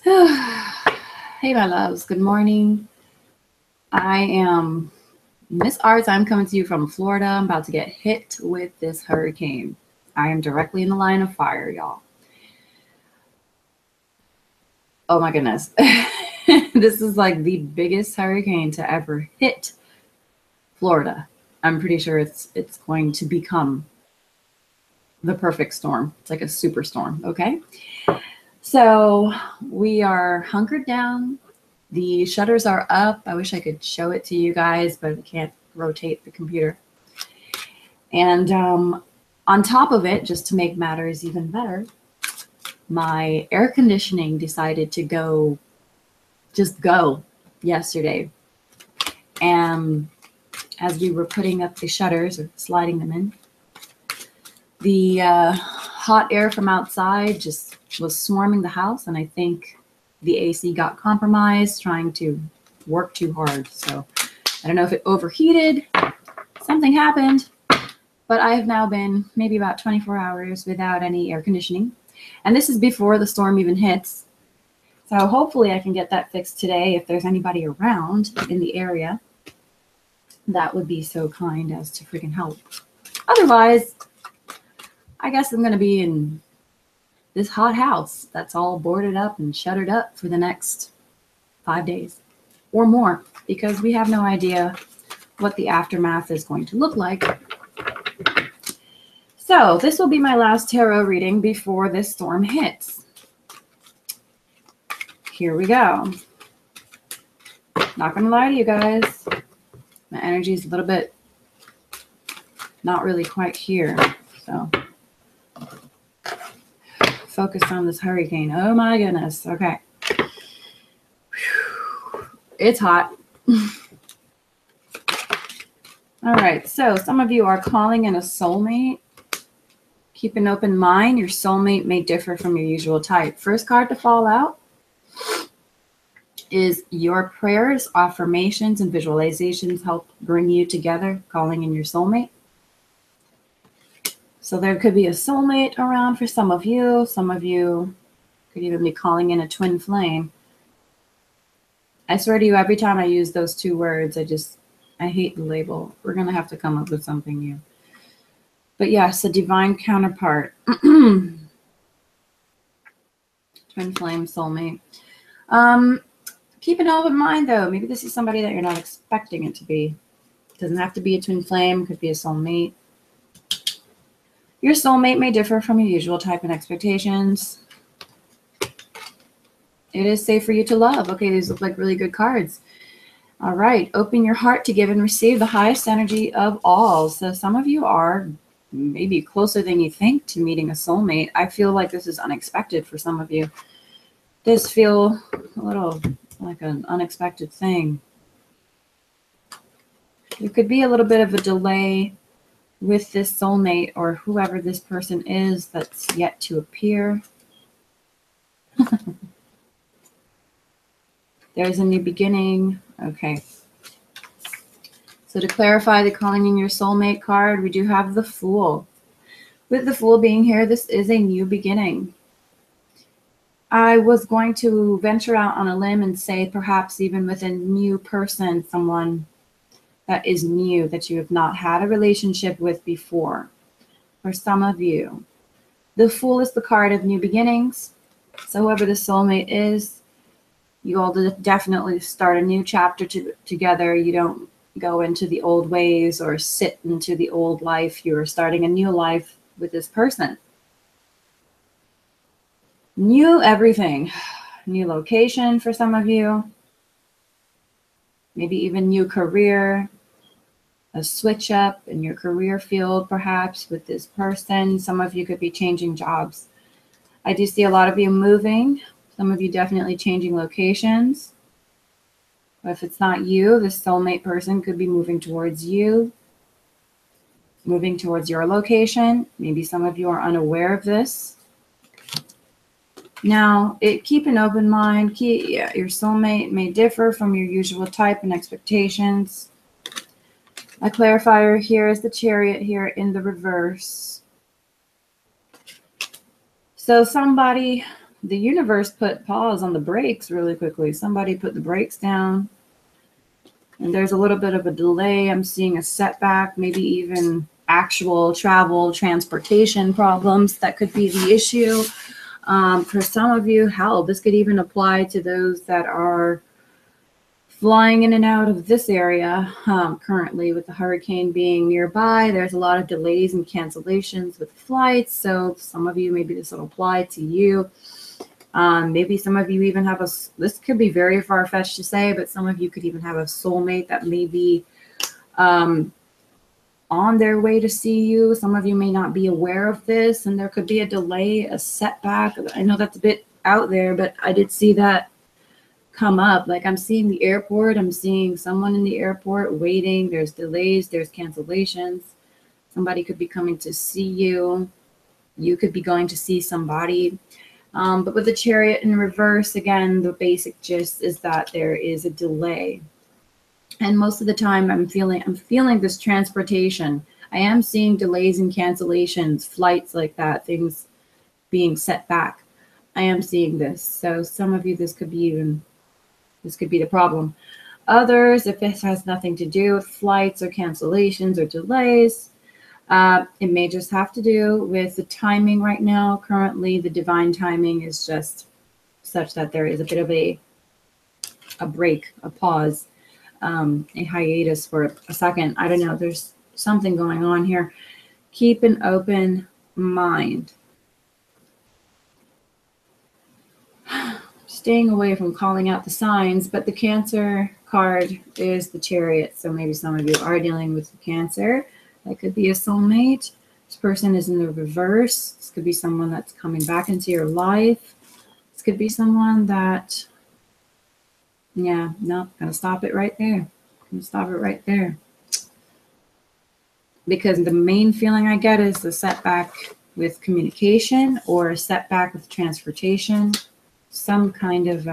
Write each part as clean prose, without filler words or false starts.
Hey, my loves. Good morning. I am Miss Arts. I'm coming to you from Florida. I'm about to get hit with this hurricane. I am directly in the line of fire, y'all. Oh my goodness. This is like the biggest hurricane to ever hit Florida. I'm pretty sure it's going to become the perfect storm. It's like a superstorm, okay? So we are hunkered down. The shutters are up. I wish I could show it to you guys, but I can't rotate the computer. And on top of it, just to make matters even better, my air conditioning decided to just go yesterday. And as we were putting up the shutters or sliding them in, the hot air from outside just was swarming the house, and I think the AC got compromised trying to work too hard. So I don't know if it overheated, something happened, but I have now been maybe about 24 hours without any air conditioning. And this is before the storm even hits. So hopefully I can get that fixed today if there's anybody around in the area that would be so kind as to freaking help. Otherwise, I guess I'm going to be in this hot house that's all boarded up and shuttered up for the next 5 days or more, because we have no idea what the aftermath is going to look like. So this will be my last tarot reading before this storm hits. Here we go. Not gonna lie to you guys, my energy is a little bit not really quite here, so focus on this hurricane. Oh my goodness. Okay. It's hot. All right. So some of you are calling in a soulmate. Keep an open mind. Your soulmate may differ from your usual type. First card to fall out is your prayers, affirmations, and visualizations help bring you together, calling in your soulmate. So there could be a soulmate around for some of you. Some of you could even be calling in a twin flame. I swear to you, every time I use those two words, I hate the label. We're going to have to come up with something new. But yes, a divine counterpart. Twin flame, soulmate. Keep an open mind, though. Maybe this is somebody that you're not expecting it to be. It doesn't have to be a twin flame. It could be a soulmate. Your soulmate may differ from your usual type and expectations. It is safe for you to love. Okay, these look like really good cards. All right, open your heart to give and receive the highest energy of all. So some of you are maybe closer than you think to meeting a soulmate. I feel like this is unexpected for some of you. This feels a little like an unexpected thing. There could be a little bit of a delay with this soulmate or whoever this person is that's yet to appear. There's a new beginning. Okay. So to clarify the calling in your soulmate card, we do have the Fool. With the Fool being here, this is a new beginning. I was going to venture out on a limb and say perhaps even with a new person, someone that is new, that you have not had a relationship with before. For some of you, the Fool is the card of new beginnings. So whoever the soulmate is, you all definitely start a new chapter together. You don't go into the old ways or sit into the old life. You are starting a new life with this person. New everything. New location for some of you. Maybe even new career. A switch up in your career field, perhaps, with this person. Some of you could be changing jobs. I do see a lot of you moving. Some of you definitely changing locations. But if it's not you, the soulmate person could be moving towards you, moving towards your location. Maybe some of you are unaware of this. Now, keep an open mind. Your soulmate may differ from your usual type and expectations. My clarifier here is the Chariot here in the reverse. So somebody the universe put pause on the brakes really quickly. Somebody put the brakes down, and there's a little bit of a delay. I'm seeing a setback, maybe even actual travel, transportation problems that could be the issue. For some of you, hell, this could even apply to those that are flying in and out of this area currently, with the hurricane being nearby. There's a lot of delays and cancellations with flights. So some of you, maybe this will apply to you. Maybe some of you even have this could be very far-fetched to say, but some of you could even have a soulmate that may be on their way to see you. Some of you may not be aware of this, and there could be a delay, a setback. I know that's a bit out there, but I did see that come up. Like, I'm seeing the airport, I'm seeing someone in the airport waiting. There's delays, there's cancellations. Somebody could be coming to see you. You could be going to see somebody. But with the Chariot in reverse, again, the basic gist is that there is a delay. And most of the time I'm feeling this transportation. I am seeing delays and cancellations, flights like that, things being set back. I am seeing this. So some of you, this could be the problem. Others, if this has nothing to do with flights or cancellations or delays, it may just have to do with the timing right now. Currently, the divine timing is just such that there is a bit of a break, a pause, a hiatus for a second. I don't know. There's something going on here. Keep an open mind. Staying away from calling out the signs, but the Cancer card is the Chariot. So maybe some of you are dealing with the Cancer. That could be a soulmate. This person is in the reverse. This could be someone that's coming back into your life. This could be someone that, yeah, no, gonna stop it right there. Gonna stop it right there. Because the main feeling I get is the setback with communication or a setback with transportation. Some kind of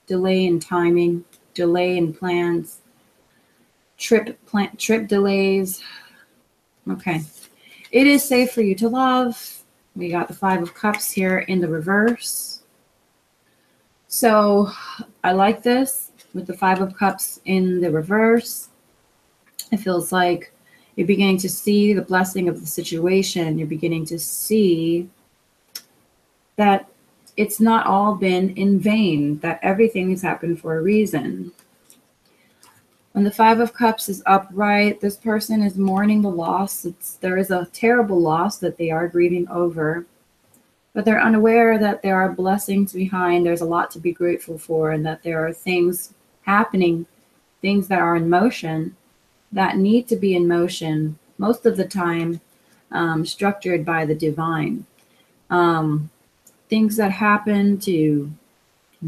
delay in timing, delay in plans, trip delays. Okay. It is safe for you to love. We got the 5 of Cups here in the reverse. So I like this with the 5 of Cups in the reverse. It feels like you're beginning to see the blessing of the situation. You're beginning to see that it's not all been in vain, that everything has happened for a reason. When the 5 of Cups is upright, this person is mourning the loss. There is a terrible loss that they are grieving over, but they're unaware that there are blessings behind. There's a lot to be grateful for, and that there are things happening, things that are in motion that need to be in motion, most of the time structured by the divine. Things that happen to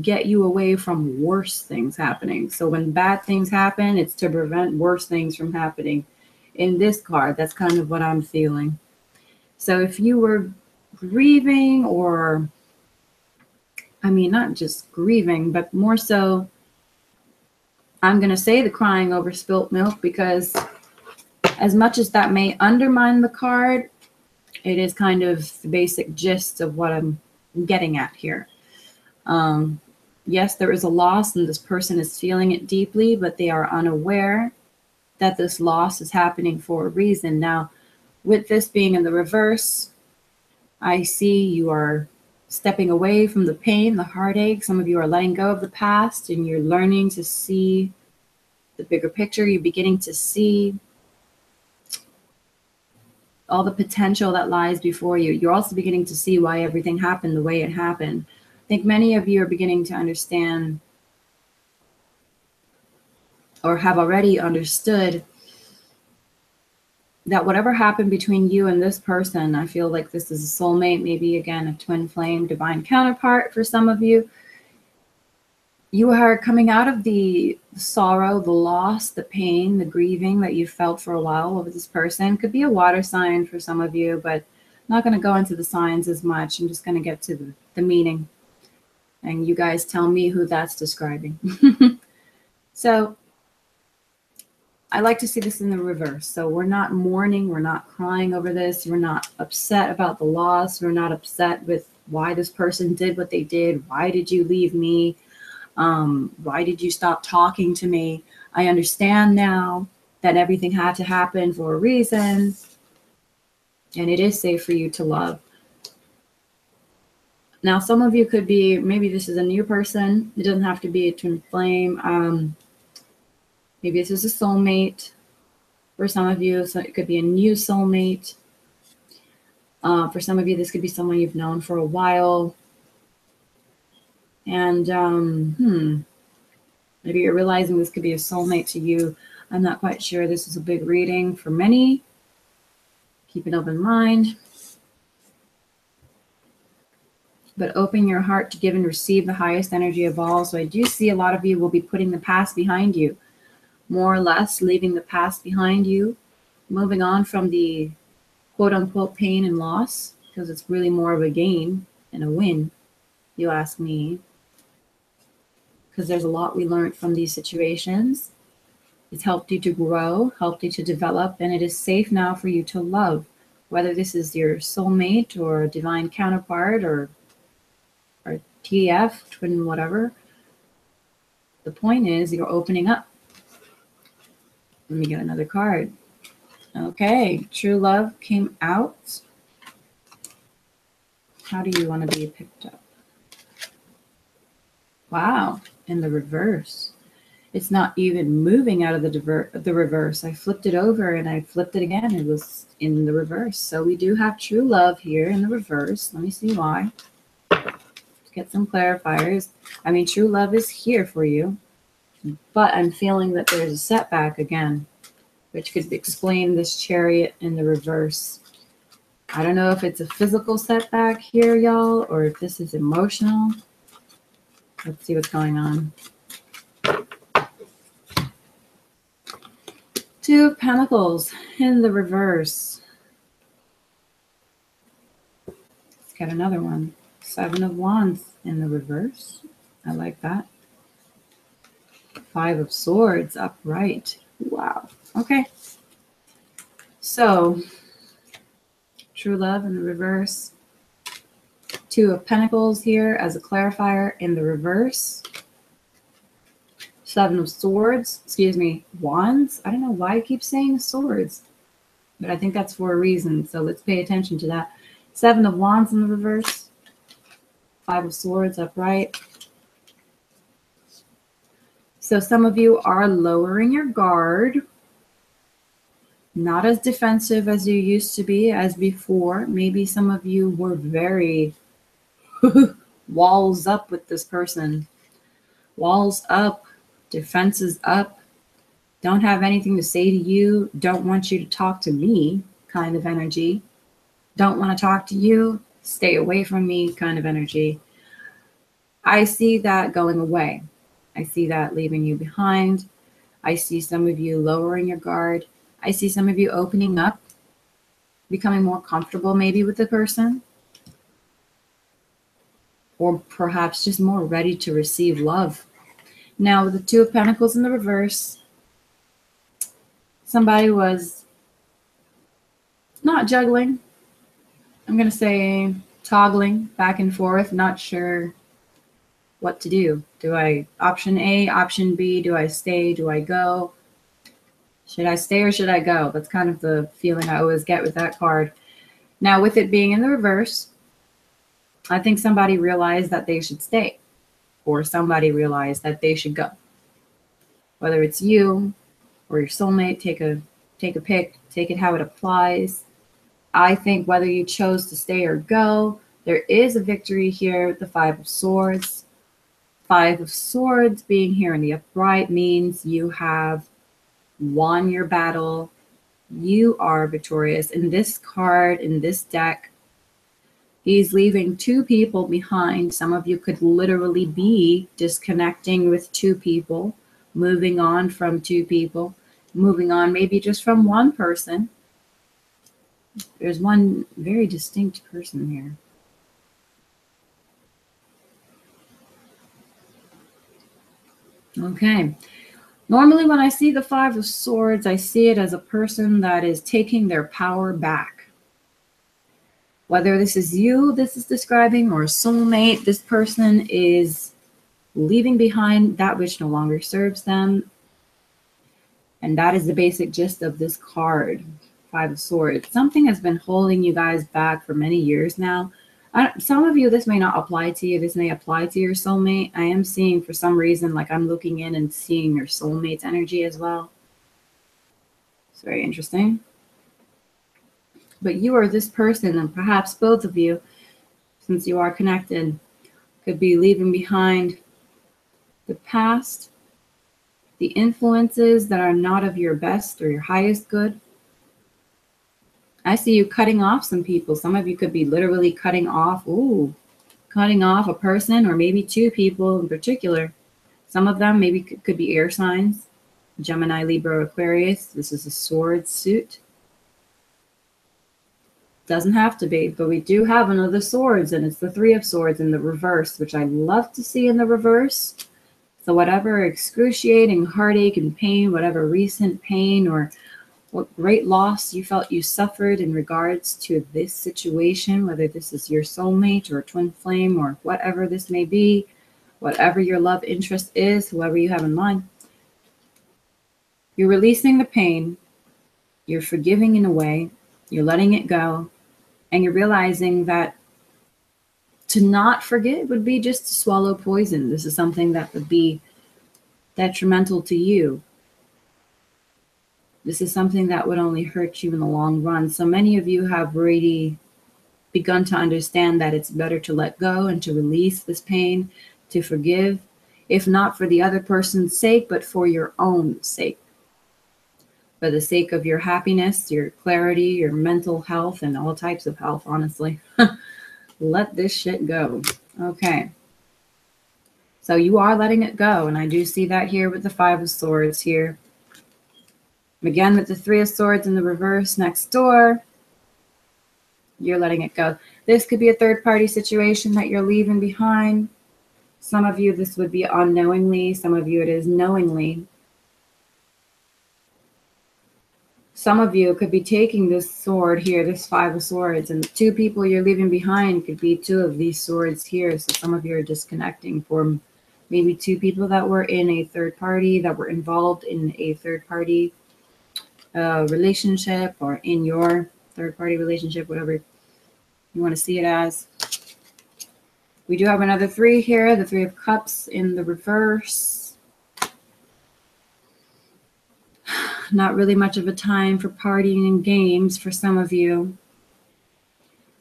get you away from worse things happening. So when bad things happen, it's to prevent worse things from happening. In this card, that's kind of what I'm feeling. So if you were grieving, or, I mean, not just grieving, but more so, I'm going to say the crying over spilt milk, because as much as that may undermine the card, it is kind of the basic gist of what I'm getting at here. Yes, there is a loss, and this person is feeling it deeply, but they are unaware that this loss is happening for a reason. Now, with this being in the reverse, I see you are stepping away from the pain, the heartache. Some of you are letting go of the past, and you're learning to see the bigger picture. You're beginning to see all the potential that lies before you. You're also beginning to see why everything happened the way it happened. I think many of you are beginning to understand, or have already understood, that whatever happened between you and this person, I feel like this is a soulmate, maybe again a twin flame, divine counterpart for some of you. You are coming out of the sorrow, the loss, the pain, the grieving that you felt for a while over this person. Could be a water sign for some of you, but I'm not going to go into the signs as much. I'm just going to get to the meaning. And you guys tell me who that's describing. So I like to see this in the reverse. So we're not mourning, we're not crying over this, we're not upset about the loss, we're not upset with why this person did what they did, why did you leave me, why did you stop talking to me? I understand now that everything had to happen for a reason, and it is safe for you to love. Now, some of you could be, maybe this is a new person. It doesn't have to be a twin flame. Maybe this is a soulmate for some of you. So it could be a new soulmate. For some of you, this could be someone you've known for a while. And maybe you're realizing this could be a soulmate to you. I'm not quite sure. This is a big reading for many. Keep an open mind. But open your heart to give and receive the highest energy of all. So I do see a lot of you will be putting the past behind you, more or less leaving the past behind you, moving on from the quote-unquote pain and loss, because it's really more of a gain and a win, you ask me, because there's a lot we learned from these situations. It's helped you to grow, helped you to develop, and it is safe now for you to love, whether this is your soulmate or a divine counterpart or TF, twin, whatever. The point is you're opening up. Let me get another card. Okay, true love came out. How do you want to be picked up? Wow, in the reverse. It's not even moving out of the reverse. I flipped it over and I flipped it again. It was in the reverse. So we do have true love here in the reverse. Let me see why. Get some clarifiers. I mean, true love is here for you, but I'm feeling that there's a setback again, which could explain this Chariot in the reverse. I don't know if it's a physical setback here, y'all, or if this is emotional. Let's see what's going on. Two of Pentacles in the reverse. Let's get another one. Seven of Wands in the reverse. I like that. Five of Swords upright. Wow. Okay. So, true love in the reverse. Two of Pentacles here as a clarifier in the reverse. Seven of Swords. Excuse me. Wands. I don't know why I keep saying swords, but I think that's for a reason. So let's pay attention to that. Seven of Wands in the reverse. Five of Swords upright. So some of you are lowering your guard. Not as defensive as you used to be as before. Maybe some of you were very walls up with this person. Walls up, defenses up. Don't have anything to say to you. Don't want you to talk to me kind of energy. Don't want to talk to you. Stay away from me kind of energy. I see that going away. I see that leaving you behind. I see some of you lowering your guard. I see some of you opening up, becoming more comfortable maybe with the person, or perhaps just more ready to receive love. Now, with the Two of Pentacles in the reverse, somebody was not juggling. I'm going to say toggling back and forth, not sure what to do. Do I option A, option B? Do I stay? Do I go? Should I stay or should I go? That's kind of the feeling I always get with that card. Now, with it being in the reverse, I think somebody realized that they should stay, or somebody realized that they should go. Whether it's you or your soulmate, take a pick, take it how it applies. I think whether you chose to stay or go, there is a victory here with the Five of Swords. Five of Swords being here in the upright means you have won your battle. You are victorious. In this card, in this deck, he's leaving two people behind. Some of you could literally be disconnecting with two people, moving on from two people, moving on maybe just from one person. There's one very distinct person here. Okay. Normally, when I see the Five of Swords, I see it as a person that is taking their power back. Whether this is you, this is describing, or a soulmate, this person is leaving behind that which no longer serves them. And that is the basic gist of this card, Five of Swords. Something has been holding you guys back for many years now. Some of you, this may not apply to you. This may apply to your soulmate. I am seeing, for some reason, like I'm looking in and seeing your soulmate's energy as well. It's very interesting. But you are this person, and perhaps both of you, since you are connected, could be leaving behind the past, the influences that are not of your best or your highest good. I see you cutting off some people. Some of you could be literally cutting off a person, or maybe two people in particular. Some of them maybe could be air signs, Gemini, Libra, Aquarius. This is a sword suit. Doesn't have to be, but we do have another swords, and it's the Three of Swords in the reverse, which I love to see in the reverse. So whatever excruciating heartache and pain, whatever recent pain or what great loss you felt you suffered in regards to this situation, whether this is your soulmate or twin flame or whatever this may be, whatever your love interest is, whoever you have in mind, you're releasing the pain, you're forgiving in a way, you're letting it go, and you're realizing that to not forgive would be just to swallow poison. This is something that would be detrimental to you. This is something that would only hurt you in the long run. So many of you have already begun to understand that it's better to let go and to release this pain, to forgive, if not for the other person's sake, but for your own sake. For the sake of your happiness, your clarity, your mental health, and all types of health, honestly. Let this shit go. Okay. So you are letting it go. And I do see that here with the Five of Swords here. Again, with the Three of Swords in the reverse next door, you're letting it go. This could be a third-party situation that you're leaving behind. Some of you, this would be unknowingly. Some of you, it is knowingly. Some of you could be taking this sword here, this Five of Swords, and the two people you're leaving behind could be two of these swords here. So some of you are disconnecting from maybe two people that were in a third party, that were involved in a third party relationship, or in your third party relationship, whatever you want to see it as. We do have another three here, the Three of Cups in the reverse. Not really much of a time for partying and games for some of you.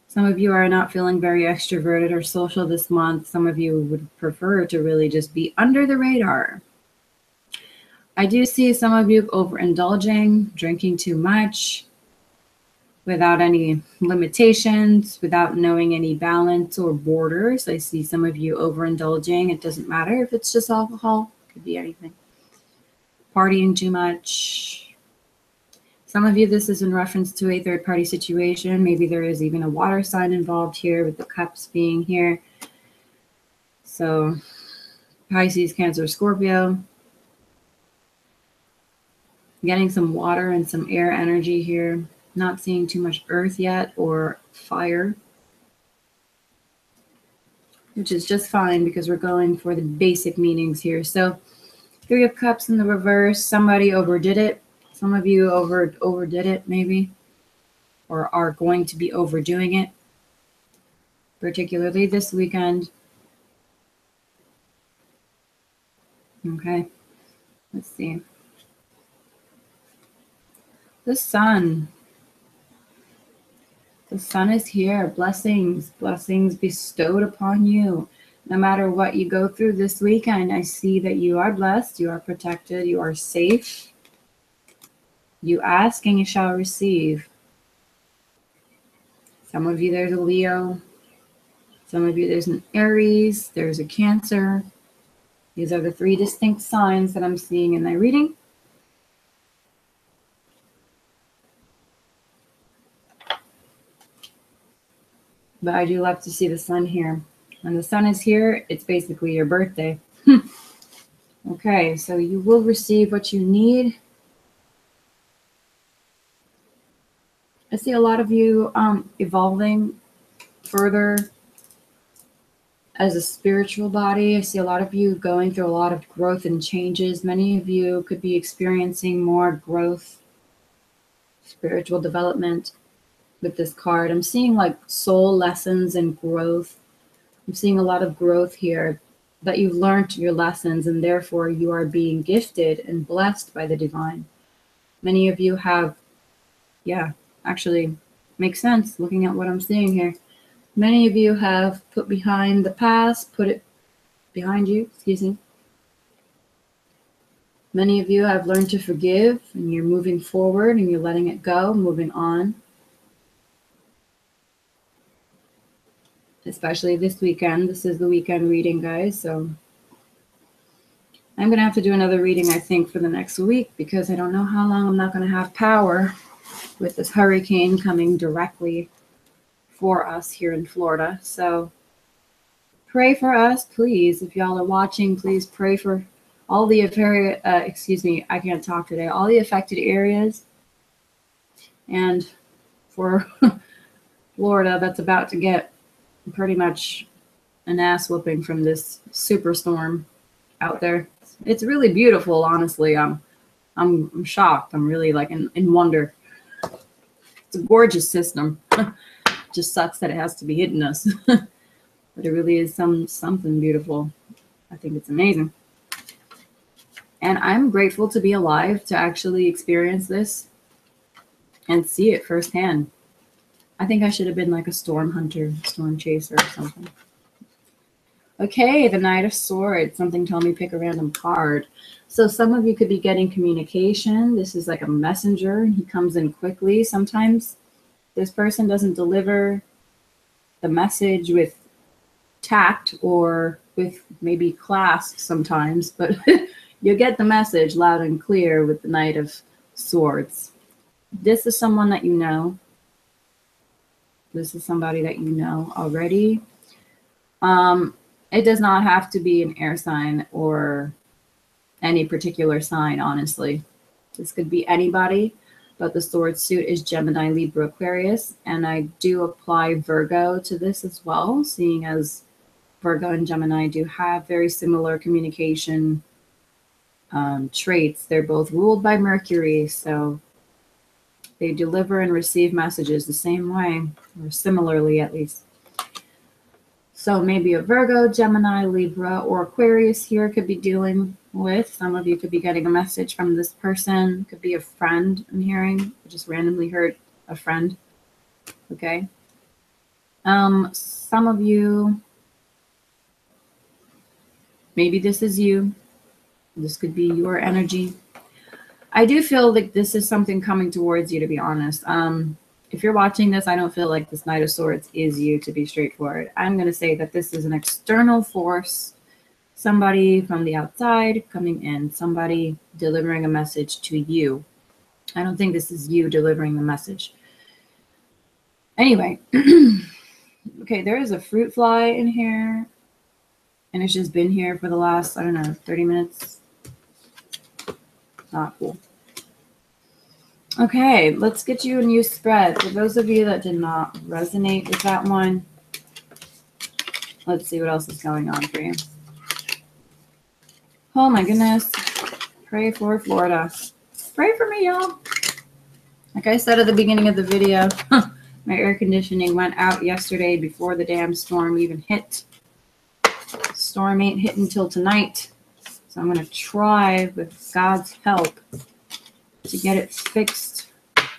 Some of you are not feeling very extroverted or social this month. Some of you would prefer to really just be under the radar. I do see some of you overindulging, drinking too much, without any limitations, without knowing any balance or borders. I see some of you overindulging. It doesn't matter if it's just alcohol. It could be anything. Partying too much. Some of you, this is in reference to a third-party situation. Maybe there is even a water sign involved here, with the cups being here. So Pisces, Cancer, Scorpio. Getting some water and some air energy here. Not seeing too much earth yet, or fire, which is just fine because we're going for the basic meanings here. So Three of Cups in the reverse. Somebody overdid it. Some of you overdid it maybe, or are going to be overdoing it, particularly this weekend. Okay, let's see. The Sun. The Sun is here. Blessings, blessings bestowed upon you. No matter what you go through this weekend, I see that you are blessed, you are protected, you are safe. You ask and you shall receive. Some of you, there's a Leo. Some of you, there's an Aries. There's a Cancer. These are the three distinct signs that I'm seeing in my reading. But I do love to see the Sun here. When the Sun is here, it's basically your birthday. Okay, so you will receive what you need. I see a lot of you evolving further as a spiritual body. I see a lot of you going through a lot of growth and changes. Many of you could be experiencing more growth, spiritual development with this card. I'm seeing like soul lessons and growth. I'm seeing a lot of growth here, that you've learned your lessons and therefore you are being gifted and blessed by the divine. Many of you have, yeah, actually makes sense looking at what I'm seeing here. Many of you have put behind the past, put it behind you, excuse me. Many of you have learned to forgive and you're moving forward and you're letting it go, moving on. Especially this weekend. This is the weekend reading, guys. So I'm going to have to do another reading, I think, for the next week because I don't know how long I'm not going to have power with this hurricane coming directly for us here in Florida. So pray for us, please. If y'all are watching, please pray for all the excuse me, I can't talk today. All the affected areas and for Florida that's about to get pretty much an ass whooping from this superstorm out there. It's really beautiful, honestly. I'm shocked. I'm really like in wonder. It's a gorgeous system. Just sucks that it has to be hitting us. But it really is something beautiful. I think it's amazing. And I'm grateful to be alive to actually experience this and see it firsthand. I think I should have been like a storm hunter, storm chaser or something. Okay, the Knight of Swords. Something told me pick a random card. So some of you could be getting communication. This is like a messenger. He comes in quickly. Sometimes this person doesn't deliver the message with tact or with maybe class sometimes, but you get the message loud and clear with the Knight of Swords. This is someone that you know. This is somebody that you know already. It does not have to be an air sign or any particular sign, honestly. This could be anybody, but the sword suit is Gemini, Libra, Aquarius, and I do apply Virgo to this as well, seeing as Virgo and Gemini do have very similar communication traits. They're both ruled by Mercury, so they deliver and receive messages the same way, or similarly at least. So maybe a Virgo, Gemini, Libra, or Aquarius here could be dealing with. Some of you could be getting a message from this person. Could be a friend I'm hearing. I just randomly heard a friend. Okay. Some of you, maybe this is you. This could be your energy. I do feel like this is something coming towards you, to be honest. If you're watching this, I don't feel like this Knight of Swords is you, to be straightforward. I'm going to say that this is an external force, somebody from the outside coming in, somebody delivering a message to you. I don't think this is you delivering the message. Anyway, okay, there is a fruit fly in here, and it's just been here for the last, I don't know, 30 minutes. Not cool. Okay, let's get you a new spread. For those of you that did not resonate with that one, let's see what else is going on for you. Oh my goodness. Pray for Florida. Pray for me, y'all. Like I said at the beginning of the video, my air conditioning went out yesterday before the damn storm even hit. Storm ain't hitting until tonight. So I'm going to try, with God's help, to get it fixed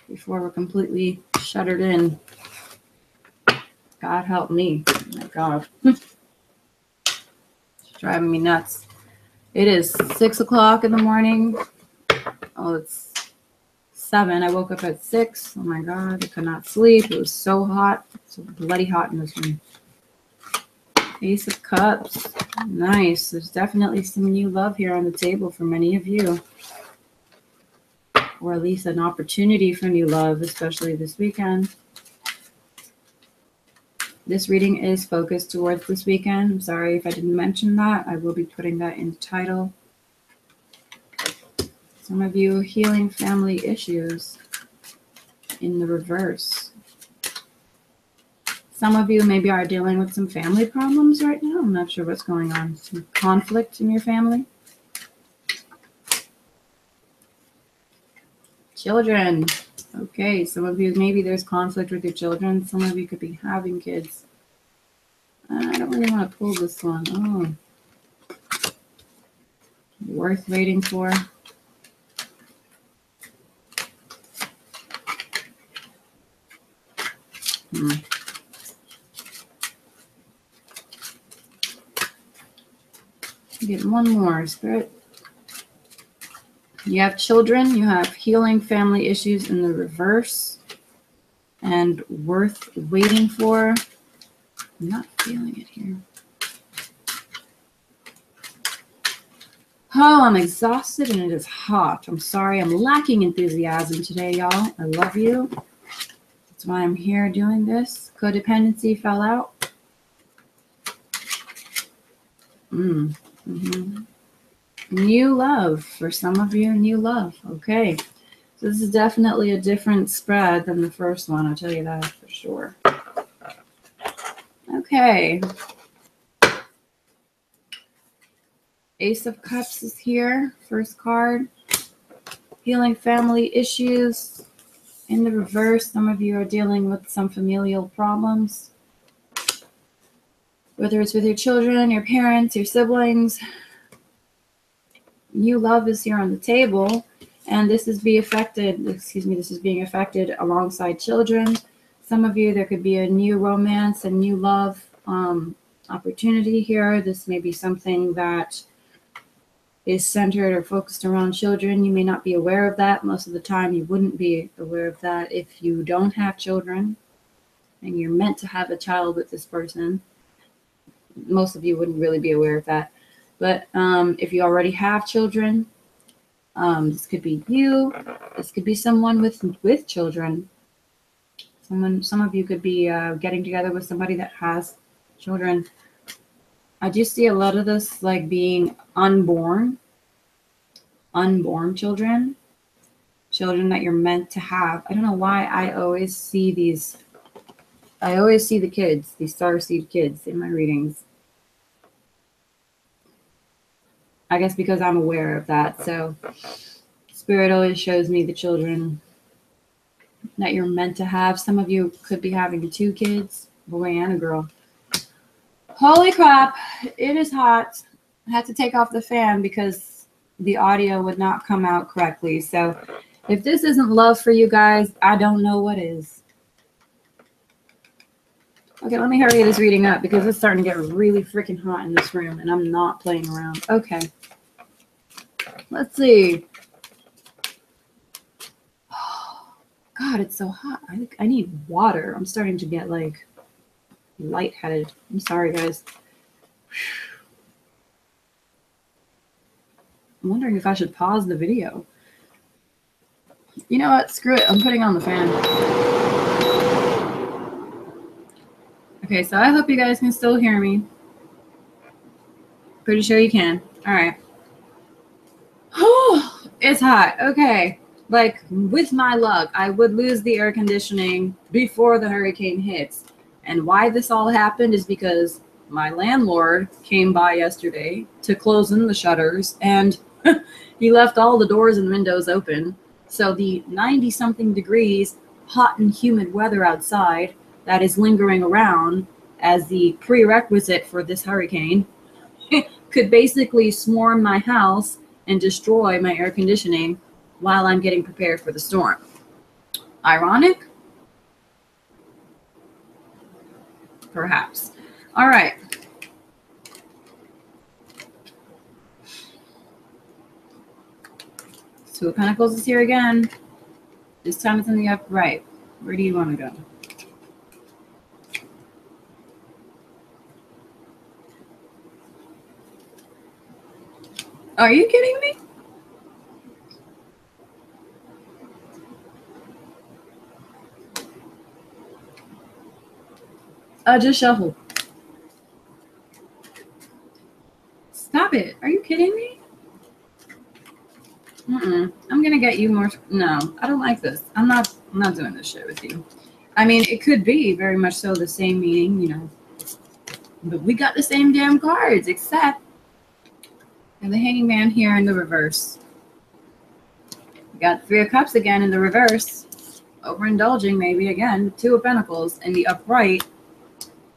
before we're completely shuttered in. God help me. Oh my God. It's driving me nuts. It is 6 o'clock in the morning. Oh, it's 7. I woke up at 6. Oh my God. I could not sleep. It was so hot. So bloody hot in this room. Ace of Cups. Nice. There's definitely some new love here on the table for many of you. Or at least an opportunity for new love, especially this weekend. This reading is focused towards this weekend. I'm sorry if I didn't mention that. I will be putting that in the title. Some of you healing family issues in the reverse. Some of you maybe are dealing with some family problems right now. I'm not sure what's going on. Some conflict in your family. Children. Okay, some of you, maybe there's conflict with your children. Some of you could be having kids. I don't really want to pull this one. Oh. Worth waiting for. Get one more, Spirit. You have children. You have healing family issues in the reverse. And worth waiting for. I'm not feeling it here. Oh, I'm exhausted and it is hot. I'm sorry. I'm lacking enthusiasm today, y'all. I love you. That's why I'm here doing this. Codependency fell out. New love. For some of you, new love. Okay. So this is definitely a different spread than the first one. I'll tell you that for sure. Okay. Ace of Cups is here. First card. Healing family issues. In the reverse, some of you are dealing with some familial problems. Whether it's with your children, your parents, your siblings. New love is here on the table. And this is being affected alongside children. Some of you, there could be a new romance, a new love opportunity here. This may be something that is centered or focused around children. You may not be aware of that. Most of the time, you wouldn't be aware of that if you don't have children and you're meant to have a child with this person. Most of you wouldn't really be aware of that. But if you already have children, this could be you. This could be someone with children. Some of you could be getting together with somebody that has children. I do see a lot of this like being unborn children that you're meant to have. I don't know why I always see these. I always see the kids, these starseed kids in my readings. I guess because I'm aware of that. So Spirit always shows me the children that you're meant to have. Some of you could be having 2 kids, a boy and a girl. Holy crap, it is hot. I had to take off the fan because the audio would not come out correctly. So if this isn't love for you guys, I don't know what is. Okay, let me hurry this reading up because it's starting to get really freaking hot in this room and I'm not playing around. Okay. Let's see. Oh, God, it's so hot. I need water. I'm starting to get like lightheaded. I'm sorry, guys. I'm wondering if I should pause the video. You know what? Screw it. I'm putting on the fan. Okay, so I hope you guys can still hear me. Pretty sure you can. All right. Oh, it's hot. Okay. Like, with my luck, I would lose the air conditioning before the hurricane hits. And why this all happened is because my landlord came by yesterday to close in the shutters, and he left all the doors and windows open. So the 90-something degrees, hot and humid weather outside that is lingering around as the prerequisite for this hurricane could basically swarm my house and destroy my air conditioning while I'm getting prepared for the storm. Ironic? Perhaps. All right. Two of Pentacles is here again. This time it's in the upright. Where do you want to go? Are you kidding me? Just shuffle. Stop it. Are you kidding me? I'm gonna get you more. No, I don't like this. I'm not doing this shit with you. I mean, it could be very much so the same meaning, you know, but we got the same damn cards, except and the Hanging Man here in the reverse. We got Three of Cups again in the reverse. Overindulging, maybe again. Two of Pentacles in the upright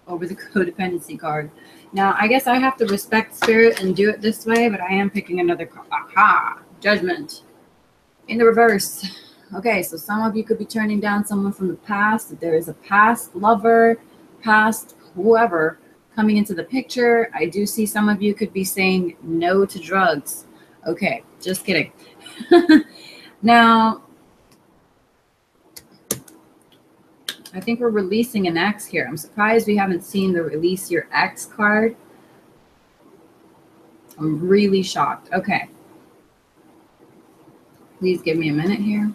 over the codependency card. Now, I guess I have to respect spirit and do it this way, but I am picking another card. Aha! Judgment in the reverse. Okay, so some of you could be turning down someone from the past. If there is a past lover, past whoever coming into the picture, I do see some of you could be saying no to drugs. Okay, just kidding. Now, I think we're releasing an ex here. I'm surprised we haven't seen the release your ex card. I'm really shocked. Okay. Please give me a minute here.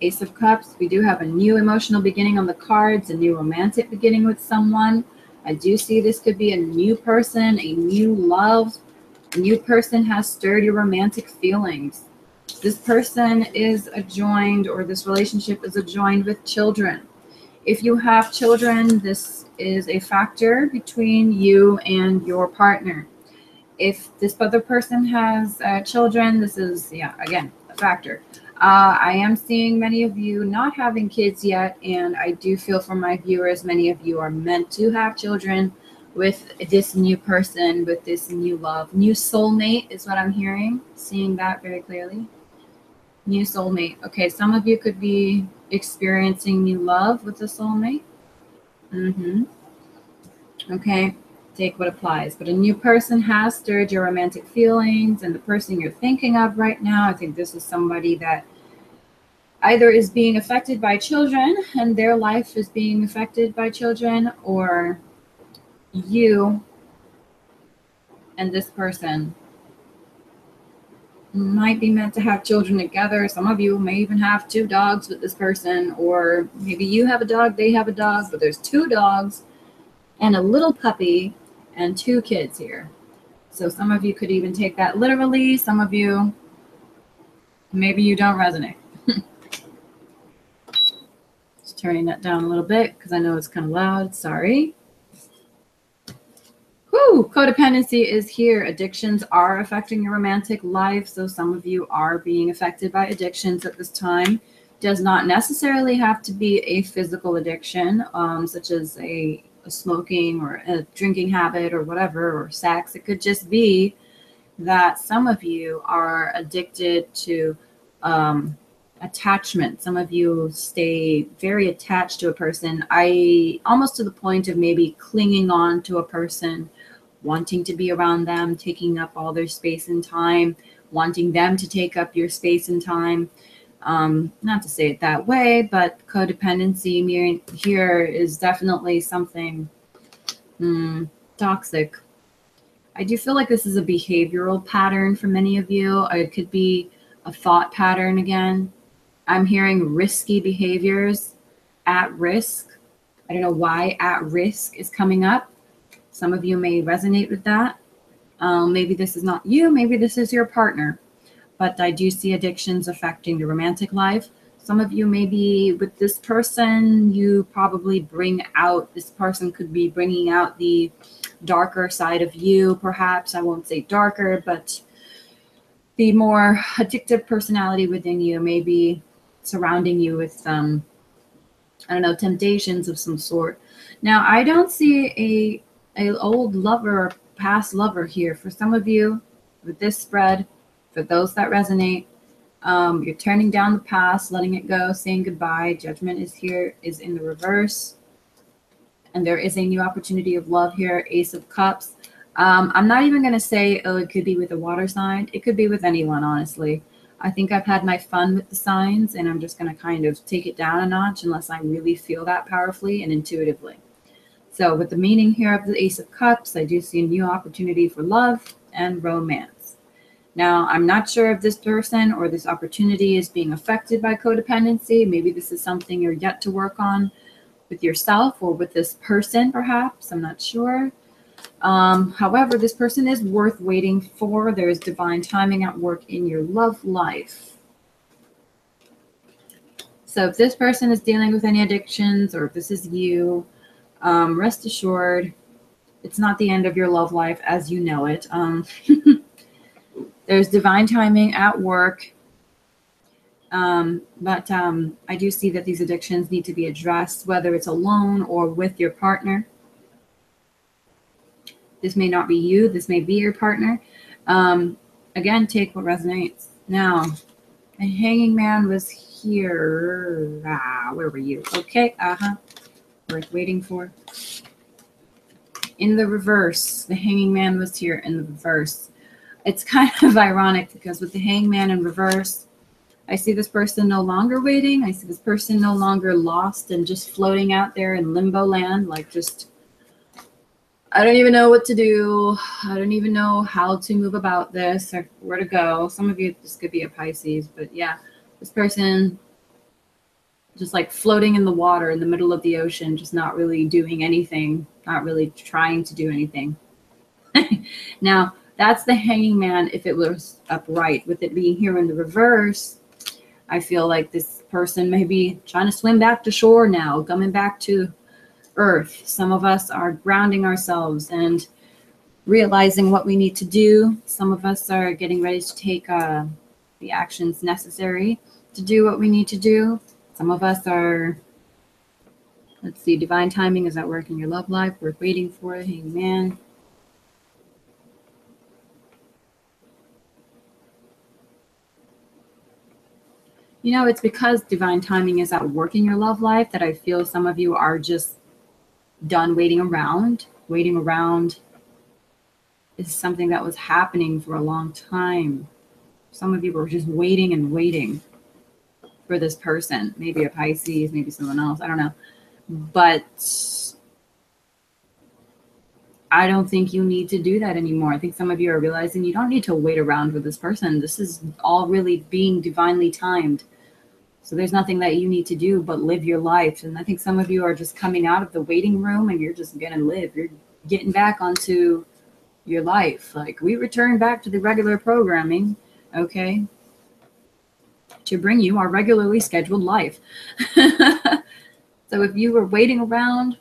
Ace of Cups. We do have a new emotional beginning on the cards, a new romantic beginning with someone. I do see this could be a new person, a new love. A new person has stirred your romantic feelings. This person is adjoined, or this relationship is adjoined with children. If you have children, this is a factor between you and your partner. If this other person has children, this is, yeah, again, a factor. I am seeing many of you not having kids yet, and I do feel for my viewers, many of you are meant to have children with this new person, with this new love. New soulmate is what I'm hearing, seeing that very clearly. New soulmate. Okay, some of you could be experiencing new love with a soulmate. Okay, take what applies. But a new person has stirred your romantic feelings, and the person you're thinking of right now, I think this is somebody that either is being affected by children and their life is being affected by children, or you and this person might be meant to have children together. Some of you may even have two dogs with this person, or maybe you have a dog, they have a dog, but there's two dogs and a little puppy and two kids here. So some of you could even take that literally. Some of you, maybe you don't resonate. Just turning that down a little bit because I know it's kind of loud. Sorry. Whew, codependency is here. Addictions are affecting your romantic life. So some of you are being affected by addictions at this time. Does not necessarily have to be a physical addiction, such as a smoking or a drinking habit or whatever, or sex. It could just be that some of you are addicted to attachment. Some of you stay very attached to a person. Almost to the point of maybe clinging on to a person, wanting to be around them, taking up all their space and time, wanting them to take up your space and time. Not to say it that way, but codependency here is definitely something toxic. I do feel like this is a behavioral pattern for many of you. It could be a thought pattern again. I'm hearing risky behaviors, at risk. I don't know why at risk is coming up. Some of you may resonate with that. Maybe this is not you, maybe this is your partner. But I do see addictions affecting the romantic life. Some of you maybe with this person, you probably this person could be bringing out the darker side of you, perhaps. I won't say darker, but the more addictive personality within you, maybe surrounding you with I don't know, temptations of some sort. Now, I don't see a old lover or past lover here. For some of you, with this spread, for those that resonate, you're turning down the past, letting it go, saying goodbye. Judgment is here, is in the reverse. And there is a new opportunity of love here, Ace of Cups. I'm not even going to say, oh, it could be with a water sign. It could be with anyone, honestly. I think I've had my fun with the signs, and I'm just going to kind of take it down a notch unless I really feel that powerfully and intuitively. So with the meaning here of the Ace of Cups, I do see a new opportunity for love and romance. Now, I'm not sure if this person or this opportunity is being affected by codependency. Maybe this is something you're yet to work on with yourself or with this person, perhaps. I'm not sure. However, this person is worth waiting for. There is divine timing at work in your love life. So if this person is dealing with any addictions, or if this is you, rest assured, it's not the end of your love life as you know it. There's divine timing at work. But I do see that these addictions need to be addressed, whether it's alone or with your partner. This may not be you. This may be your partner. Again, take what resonates. Now, the Hanging Man was here. Where were you? Okay, worth waiting for. In the reverse, the Hanging Man was here in the reverse. It's kind of ironic because with the Hangman in reverse, I see this person no longer waiting. I see this person no longer lost and just floating out there in limbo land, like just, I don't even know what to do. I don't even know how to move about this or where to go. Some of you, this could be a Pisces, but yeah, this person just like floating in the water in the middle of the ocean, just not really doing anything, not really trying to do anything. Now, that's the Hanging Man if it was upright. With it being here in the reverse, I feel like this person may be trying to swim back to shore now, coming back to earth. Some of us are grounding ourselves and realizing what we need to do. Some of us are getting ready to take the actions necessary to do what we need to do. Some of us are, let's see, divine timing is at work in your love life. We're waiting for it. Hangman. You know, it's because divine timing is at work in your love life that I feel some of you are just done waiting around. Waiting around is something that was happening for a long time. Some of you were just waiting and waiting for this person. Maybe a Pisces, maybe someone else. I don't know. But I don't think you need to do that anymore. I think some of you are realizing you don't need to wait around for this person. This is all really being divinely timed. So there's nothing that you need to do but live your life. And I think some of you are just coming out of the waiting room and you're just going to live. You're getting back onto your life. Like, we return back to the regular programming, okay, to bring you our regularly scheduled life. So if you were waiting around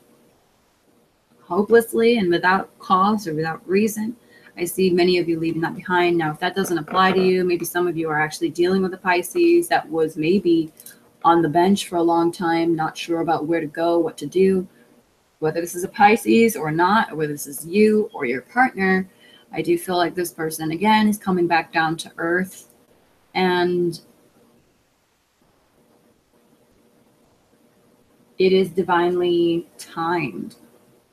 hopelessly and without cause or without reason, I see many of you leaving that behind. Now, if that doesn't apply to you, maybe some of you are actually dealing with a Pisces that was maybe on the bench for a long time, not sure about where to go, what to do, whether this is a Pisces or not, or whether this is you or your partner. I do feel like this person, again, is coming back down to earth, and it is divinely timed.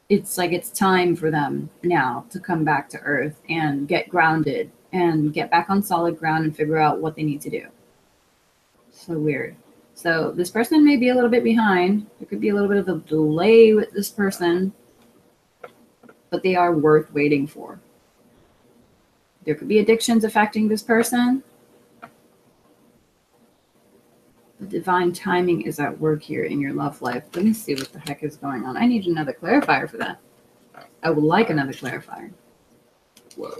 It's like it's time for them now to come back to earth and get grounded and get back on solid ground and figure out what they need to do. So weird. So this person may be a little bit behind. There could be a little bit of a delay with this person, but they are worth waiting for. There could be addictions affecting this person. The divine timing is at work here in your love life. Let me see what the heck is going on. I need another clarifier for that. I would like another clarifier. Whoa.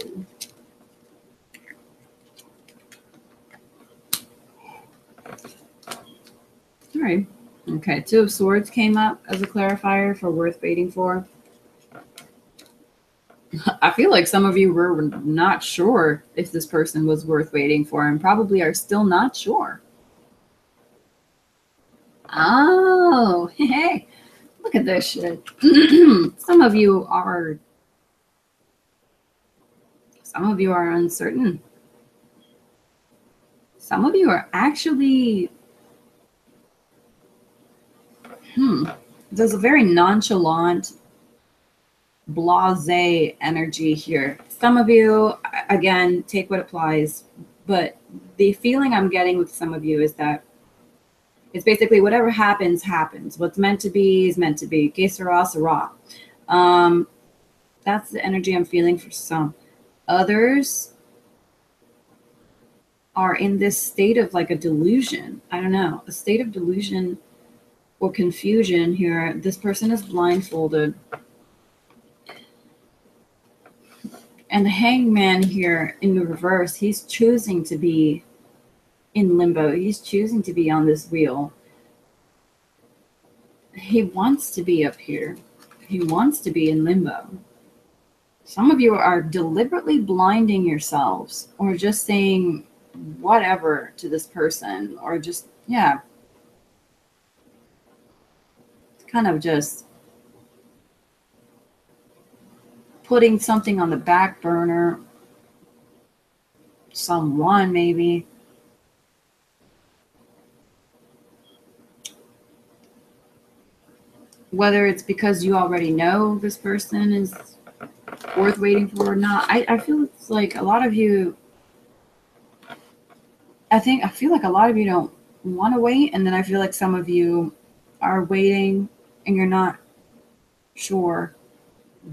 All right. Okay, Two of Swords came up as a clarifier for worth waiting for. I feel like some of you were not sure if this person was worth waiting for and probably are still not sure. Oh, hey, look at this shit. Some of you are uncertain. Some of you are actually, there's a very nonchalant, blasé energy here. Some of you, again, take what applies, but the feeling I'm getting with some of you is that it's basically whatever happens, happens. What's meant to be is meant to be. Que sera, sera. That's the energy I'm feeling for some. Others are in this state of like a delusion. I don't know, a state of delusion or confusion here. This person is blindfolded. And the hangman here in the reverse, he's choosing to be in limbo. He's choosing to be on this wheel. He wants to be up here. He wants to be in limbo. Some of you are deliberately blinding yourselves or just saying whatever to this person, or just, yeah, kind of just putting something on the back burner. Someone, maybe. Whether it's because you already know this person is worth waiting for or not. I feel it's like a lot of you, I feel like a lot of you don't want to wait, and then I feel like some of you are waiting and you're not sure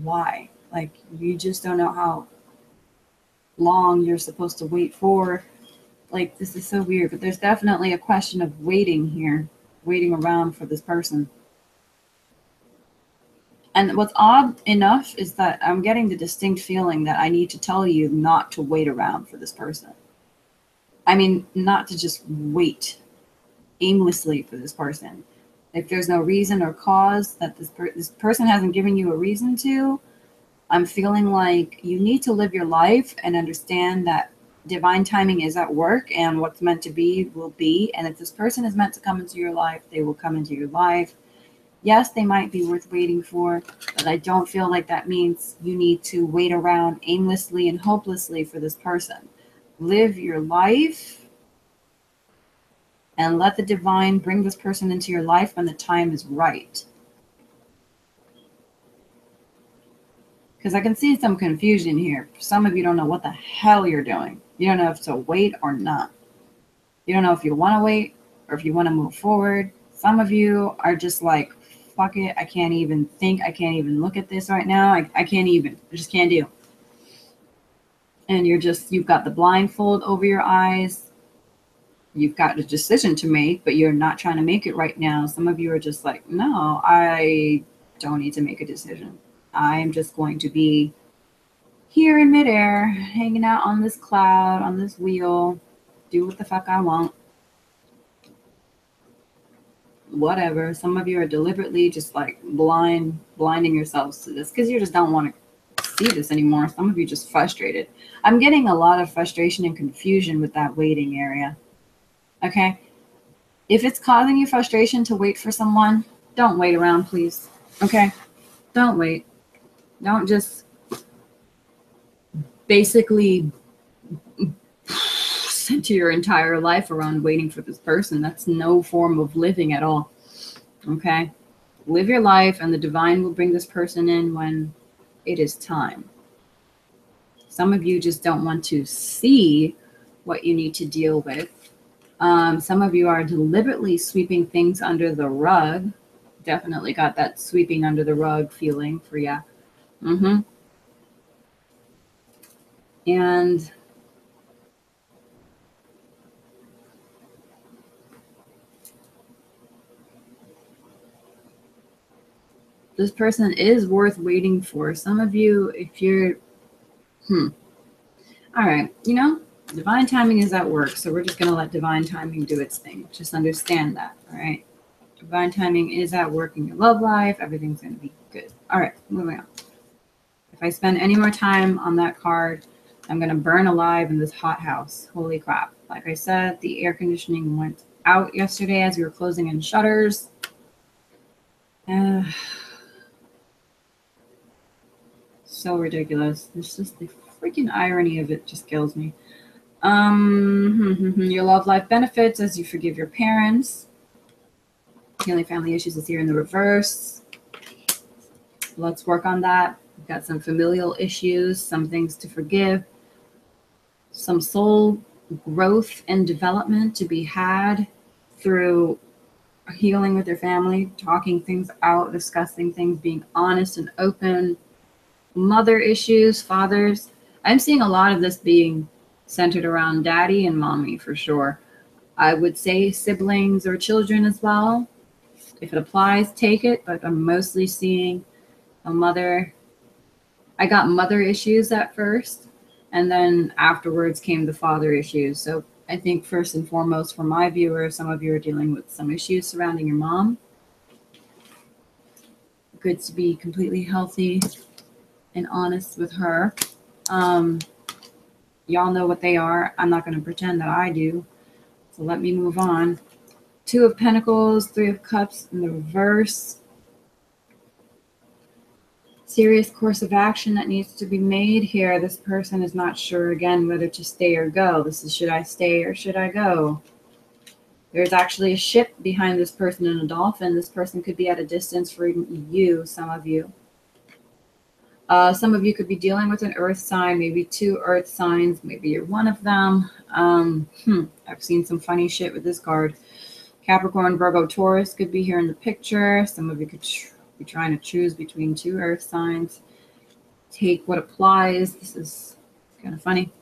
why. Like, you just don't know how long you're supposed to wait for. Like, this is so weird, but there's definitely a question of waiting here, waiting around for this person. And what's odd enough is that I'm getting the distinct feeling that I need to tell you not to wait around for this person. I mean, not to just wait aimlessly for this person. If there's no reason or cause that this person hasn't given you a reason to, I'm feeling like you need to live your life and understand that divine timing is at work, and what's meant to be will be. And if this person is meant to come into your life, they will come into your life. Yes, they might be worth waiting for, but I don't feel like that means you need to wait around aimlessly and hopelessly for this person. Live your life and let the divine bring this person into your life when the time is right. Because I can see some confusion here. Some of you don't know what the hell you're doing. You don't know if to wait or not. You don't know if you want to wait or if you want to move forward. Some of you are just like, fuck it, I can't even think, I can't even look at this right now. I can't even, I just can't do. And you've got the blindfold over your eyes. You've got a decision to make, but you're not trying to make it right now. Some of you are just like, no, I don't need to make a decision. I'm just going to be here in midair, hanging out on this cloud, on this wheel, do what the fuck I want. Whatever. Some of you are deliberately just like blinding yourselves to this because you just don't want to see this anymore. Some of you just frustrated. I'm getting a lot of frustration and confusion with that waiting area. Okay? If it's causing you frustration to wait for someone, don't wait around, please. Okay? Don't wait. Don't just basically center your entire life around waiting for this person. That's no form of living at all. Okay? Live your life, and the divine will bring this person in when it is time. Some of you just don't want to see what you need to deal with. Some of you are deliberately sweeping things under the rug. Definitely got that sweeping under the rug feeling for you. And this person is worth waiting for. Some of you, if you're, all right, divine timing is at work, so we're just going to let divine timing do its thing. Just understand that, all right? Divine timing is at work in your love life. Everything's going to be good. All right, moving on. If I spend any more time on that card, I'm going to burn alive in this hot house. Holy crap. Like I said, the air conditioning went out yesterday as we were closing in shutters. So ridiculous. It's just the freaking irony of it just kills me. Your love life benefits as you forgive your parents. Healing family issues is here in the reverse. Let's work on that. We've got some familial issues, some things to forgive, some soul growth and development to be had through healing with your family, talking things out, discussing things, being honest and open. Mother issues, fathers. I'm seeing a lot of this being centered around daddy and mommy for sure. I would say siblings or children as well. If it applies, take it, but I'm mostly seeing a mother I got mother issues at first, and then afterwards came the father issues. So I think first and foremost for my viewers, some of you are dealing with some issues surrounding your mom. Good to be completely healthy and honest with her. Y'all know what they are. I'm not going to pretend that I do. So let me move on. 2 of Pentacles, 3 of Cups in the reverse. Serious course of action that needs to be made here. This person is not sure again whether to stay or go. This is, should I stay or should I go? There's actually a ship behind this person and a dolphin. This person could be at a distance for you, some of you. Some of you could be dealing with an earth sign, maybe 2 earth signs. Maybe you're one of them. I've seen some funny shit with this card. Capricorn, Virgo, Taurus could be here in the picture. Some of you could be trying to choose between 2 earth signs. Take what applies. This is kind of funny.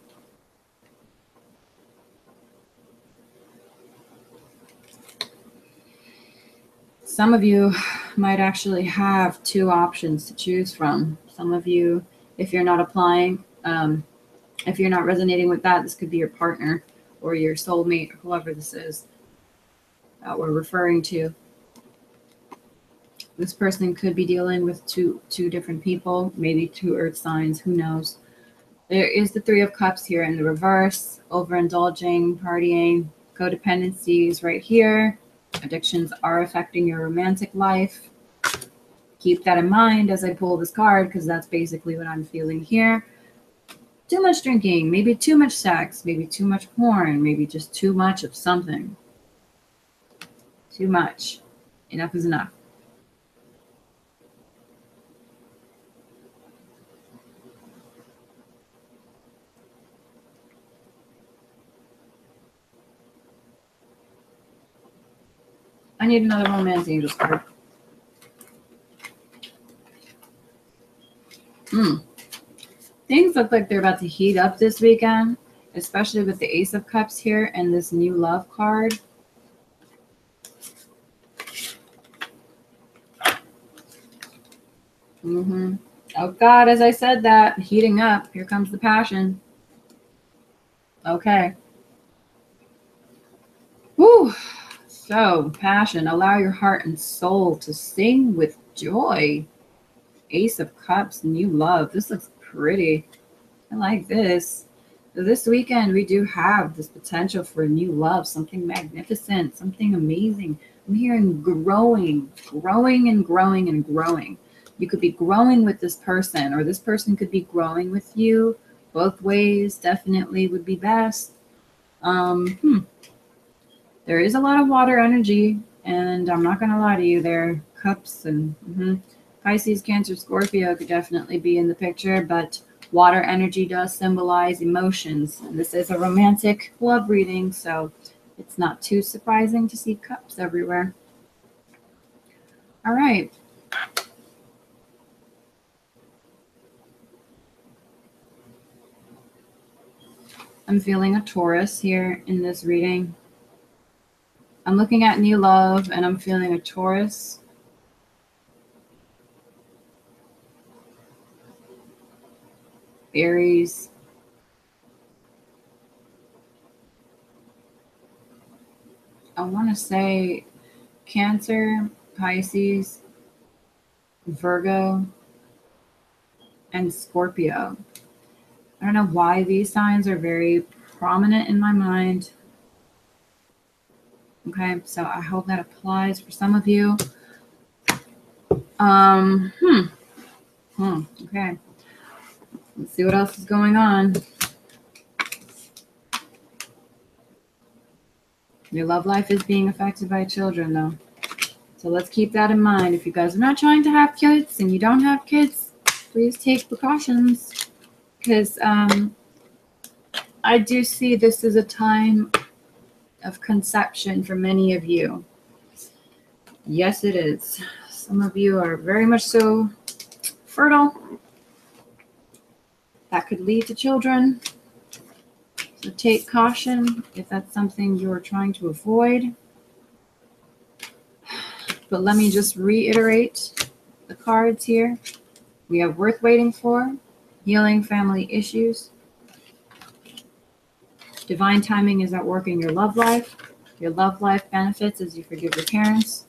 Some of you might actually have 2 options to choose from. Some of you, if you're not applying, if you're not resonating with that, this could be your partner or your soulmate, or whoever this is that we're referring to. This person could be dealing with two different people, maybe 2 earth signs, who knows. There is the 3 of Cups here in the reverse, overindulging, partying, codependencies right here. Addictions are affecting your romantic life. Keep that in mind as I pull this card, because that's basically what I'm feeling here. Too much drinking, maybe too much sex, maybe too much porn, maybe just too much of something. Too much. Enough is enough. I need another Romance Angels card. Things look like they're about to heat up this weekend, especially with the Ace of Cups here and this new love card. Oh God, as I said that, heating up. Here comes the passion. Okay. Woo. So, passion. Allow your heart and soul to sing with joy. Ace of Cups, new love. This looks pretty. I like this. So this weekend, we do have this potential for a new love, something magnificent, something amazing. I'm hearing growing, growing and growing and growing. You could be growing with this person, or this person could be growing with you. Both ways definitely would be best. There is a lot of water energy, and I'm not going to lie to you there. Cups and Pisces, Cancer, Scorpio could definitely be in the picture, but water energy does symbolize emotions. And this is a romantic love reading, so it's not too surprising to see cups everywhere. All right. I'm feeling a Taurus here in this reading. I'm looking at new love, and I'm feeling a Taurus. Aries. I want to say Cancer, Pisces, Virgo, and Scorpio. I don't know why these signs are very prominent in my mind. Okay, so I hope that applies for some of you. Okay. Let's see what else is going on. Your love life is being affected by children, though. So let's keep that in mind. If you guys are not trying to have kids and you don't have kids, please take precautions. Because I do see this as a time of conception for many of you. Yes, it is. Some of you are very much so fertile. That could lead to children. So take caution if that's something you're trying to avoid. But let me just reiterate the cards here. We have worth waiting for, Healing family issues. Divine timing is at work in your love life. Your love life benefits as you forgive your parents.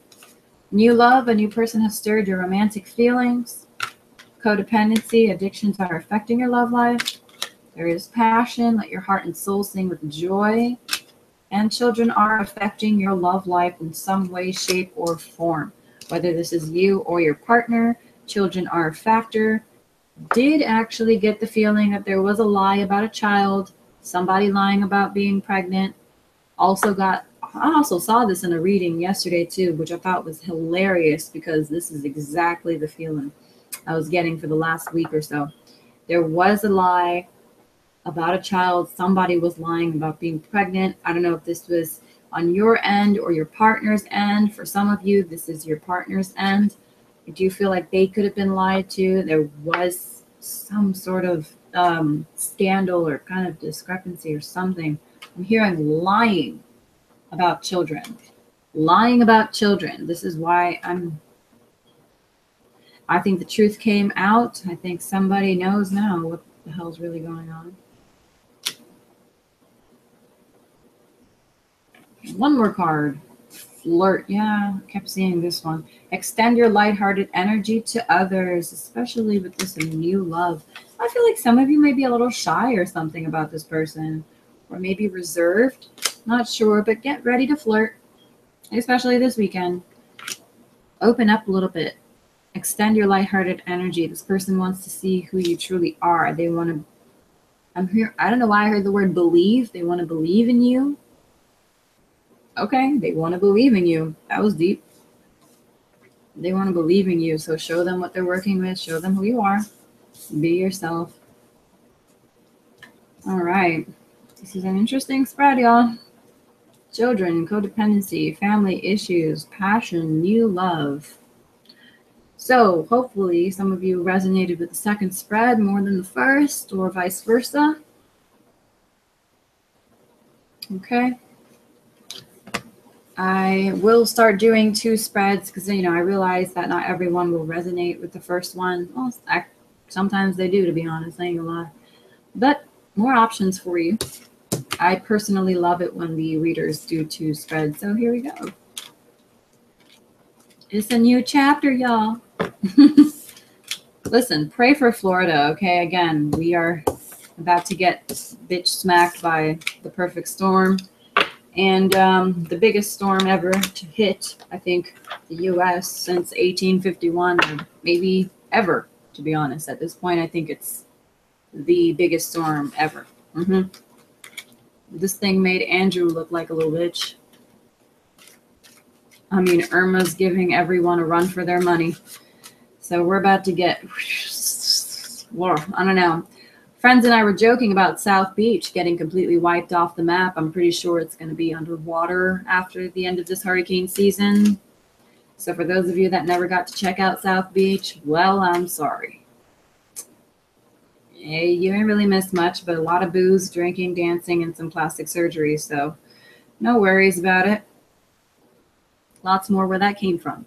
New love, a new person has stirred your romantic feelings. Codependency, addictions are affecting your love life. There is passion, let your heart and soul sing with joy. And children are affecting your love life in some way, shape, or form. Whether this is you or your partner, children are a factor. Did actually get the feeling that there was a lie about a child, somebody lying about being pregnant. I also saw this in a reading yesterday too, which I thought was hilarious because this is exactly the feeling I was getting for the last week or so. There was a lie about a child. Somebody was lying about being pregnant. I don't know if this was on your end or your partner's end. For some of you, this is your partner's end. I do feel like they could have been lied to. There was some sort of scandal or kind of discrepancy or something. I'm hearing lying about children. Lying about children. This is why I think the truth came out. I think somebody knows now what the hell's really going on. One more card. Flirt. Yeah, I kept seeing this one. Extend your lighthearted energy to others, especially with this new love. I feel like some of you may be a little shy or something about this person, or maybe reserved. Not sure, but get ready to flirt, especially this weekend. Open up a little bit. Extend your lighthearted energy. This person wants to see who you truly are. They want to, I don't know why I heard the word believe. They want to believe in you. Okay, they want to believe in you. That was deep. They want to believe in you. So show them what they're working with. Show them who you are. Be yourself. All right. This is an interesting spread, y'all. Children, codependency, family issues, passion, new love. So hopefully some of you resonated with the second spread more than the first, or vice versa. Okay. I will start doing 2 spreads because, I realize that not everyone will resonate with the first one. Well, sometimes they do, to be honest. I ain't gonna lie. But more options for you. I personally love it when the readers do 2 spreads. So here we go. It's a new chapter, y'all. Listen, pray for Florida, okay? Again, we are about to get bitch smacked by the perfect storm. And the biggest storm ever to hit, I think, the U.S. since 1851, or maybe ever, to be honest. At this point, I think it's the biggest storm ever. This thing made Andrew look like a little bitch. I mean, Irma's giving everyone a run for their money. So we're about to get, I don't know. Friends and I were joking about South Beach getting completely wiped off the map. I'm pretty sure it's going to be underwater after the end of this hurricane season. So for those of you that never got to check out South Beach, well, I'm sorry. Hey, you ain't really missed much, but a lot of booze, drinking, dancing, and some plastic surgery. So no worries about it. Lots more where that came from.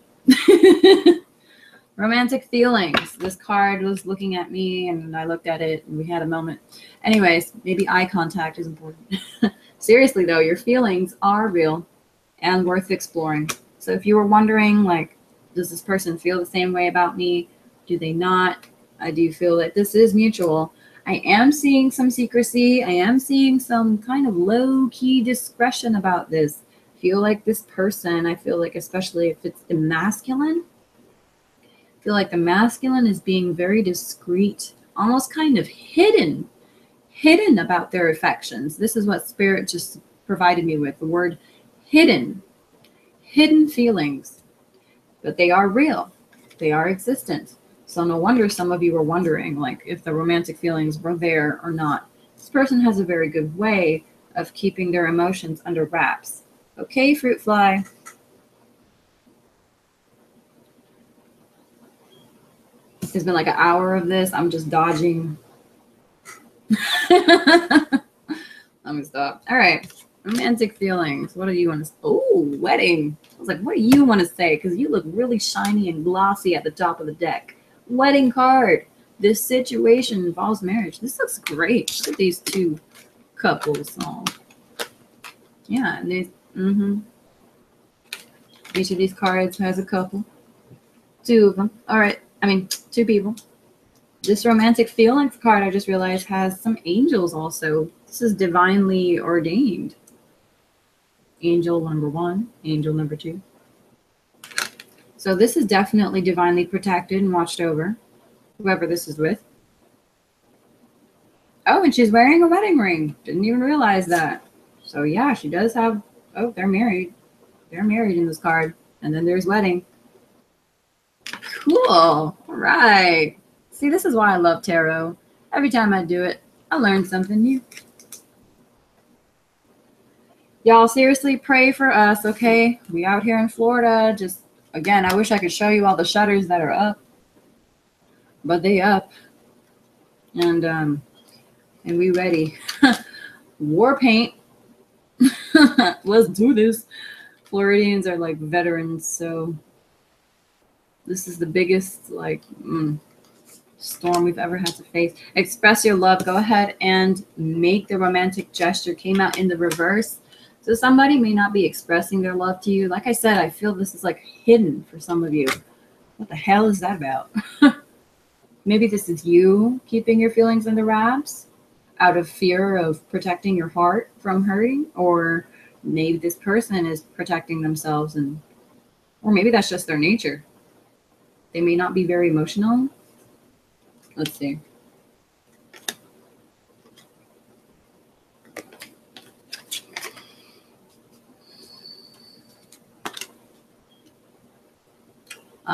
Romantic feelings. This card was looking at me and I looked at it and we had a moment. Anyways, maybe eye contact is important. Seriously though, your feelings are real and worth exploring. So if you were wondering, like, does this person feel the same way about me? Do they not? I do feel that this is mutual. I am seeing some secrecy. I am seeing some kind of low-key discretion about this. I feel like this person, I feel like especially if it's the masculine, I feel like the masculine is being very discreet, almost kind of hidden about their affections. This is what Spirit just provided me with, the word hidden feelings, but they are real. They are existent. So no wonder some of you were wondering, like, if the romantic feelings were there or not. This person has a very good way of keeping their emotions under wraps. Okay, fruit fly. It's been like an hour of this. I'm just dodging. Let me stop. All right. Romantic feelings. What do you want to say? Oh, wedding. I was like, what do you want to say? Because you look really shiny and glossy at the top of the deck. Wedding card. this situation involves marriage. This looks great. Look at these two couples. Oh. Yeah, and these, each of these cards has a couple. Two of them. All right. I mean, two people. This romantic feelings card, I just realized, has some angels also. This is divinely ordained. Angel number 1, angel number 2. So this is definitely divinely protected and watched over, whoever this is with. Oh, and she's wearing a wedding ring. Didn't even realize that. So yeah, she does have, oh, they're married. They're married in this card. And then there's wedding. Cool. All right. See, this is why I love tarot. Every time I do it, I learn something new. Y'all seriously pray for us, okay? We out here in Florida. Just, again, I wish I could show you all the shutters that are up. But they up. And we ready. War paint. Let's do this. Floridians are like veterans, so this is the biggest storm we've ever had to face. Express your love. Go ahead and make the romantic gesture. Came out in the reverse. So somebody may not be expressing their love to you. Like I said, I feel this is like hidden for some of you. What the hell is that about? Maybe this is you keeping your feelings under wraps out of fear of protecting your heart from hurting, or maybe this person is protecting themselves, or maybe that's just their nature. They may not be very emotional. Let's see.